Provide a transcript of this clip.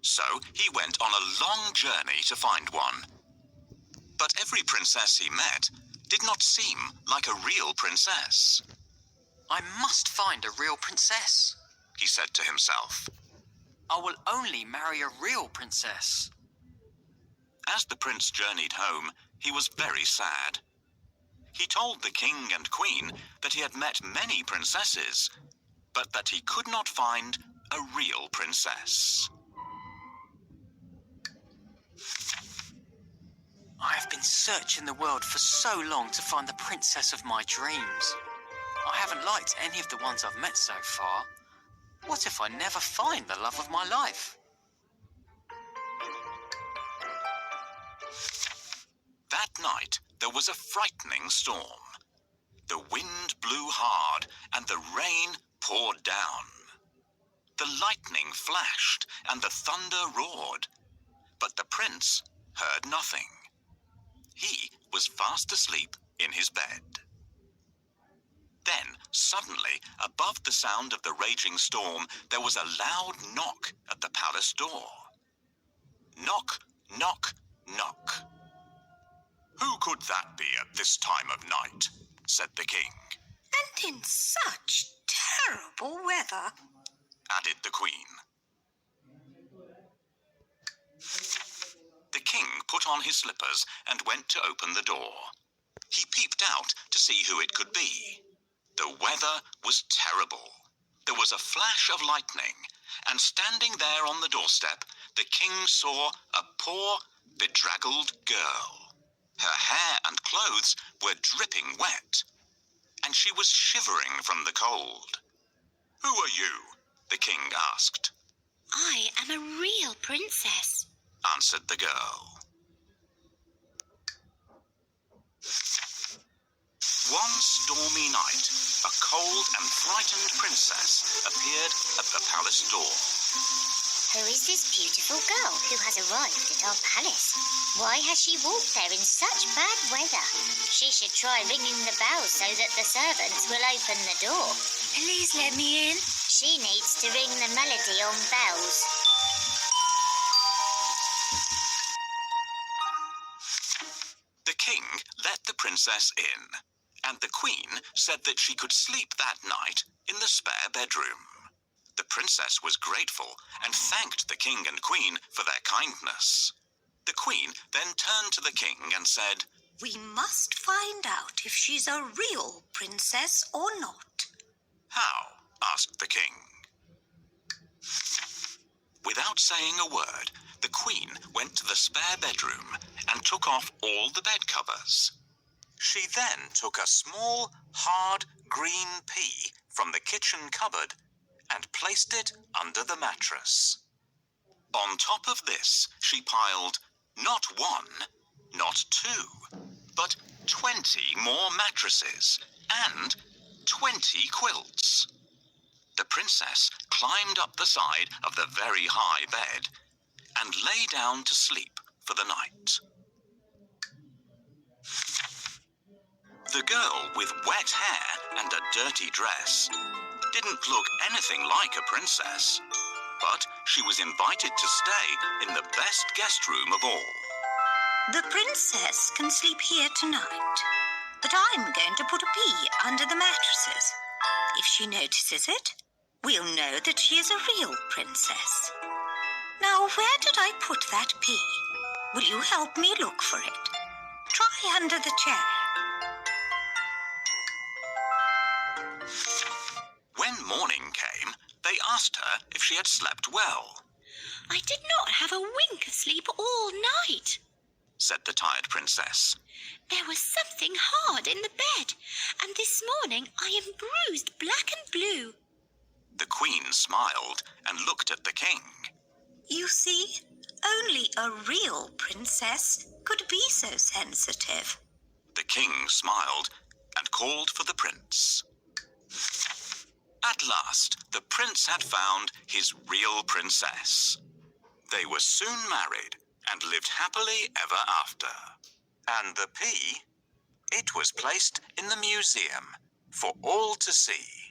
So he went on a long journey to find one. But every princess he met did not seem like a real princess. I must find a real princess, he said to himself. I will only marry a real princess. As the prince journeyed home, he was very sad. He told the king and queen that he had met many princesses, but that he could not find a real princess. I have been searching the world for so long to find the princess of my dreams. I haven't liked any of the ones I've met so far. What if I never find the love of my life? That night, there was a frightening storm. The wind blew hard and the rain poured down. The lightning flashed and the thunder roared, but the prince heard nothing. He was fast asleep in his bed. Then, suddenly, above the sound of the raging storm, there was a loud knock at the palace door. Knock, knock, knock. "Who could that be at this time of night?" said the king. "And in such terrible weather," added the queen. The king put on his slippers and went to open the door. He peeped out to see who it could be. The weather was terrible. There was a flash of lightning, and standing there on the doorstep, the king saw a poor, bedraggled girl. Her hair and clothes were dripping wet, and she was shivering from the cold. "Who are you?" the king asked. "I am a real princess," answered the girl. One stormy night, a cold and frightened princess appeared at the palace door. "Who is this beautiful girl who has arrived at our palace? Why has she walked there in such bad weather? She should try ringing the bell so that the servants will open the door. "Please let me in." She needs to ring the melody on bells." The king let the princess in, and the queen said that she could sleep that night in the spare bedroom. The princess was grateful and thanked the king and queen for their kindness. The queen then turned to the king and said, "We must find out if she's a real princess or not." "How?" asked the king. Without saying a word, the queen went to the spare bedroom and took off all the bed covers. She then took a small, hard, green pea from the kitchen cupboard and placed it under the mattress. On top of this, she piled not one, not two, but 20 more mattresses and 20 quilts. The princess climbed up the side of the very high bed and lay down to sleep for the night. The girl with wet hair and a dirty dress didn't look anything like a princess, but she was invited to stay in the best guest room of all. "The princess can sleep here tonight, but I'm going to put a pea under the mattresses. If she notices it, we'll know that she is a real princess. Now, where did I put that pea? Will you help me look for it? Try under the chair." When morning came, they asked her if she had slept well, "I did not have a wink of sleep all night," said the tired princess. "There was something hard in the bed, and this morning I am bruised black and blue." The queen smiled and looked at the king. "You see, only a real princess could be so sensitive." The king smiled and called for the prince. At last, the prince had found his real princess. They were soon married and lived happily ever after. And the pea, it was placed in the museum for all to see.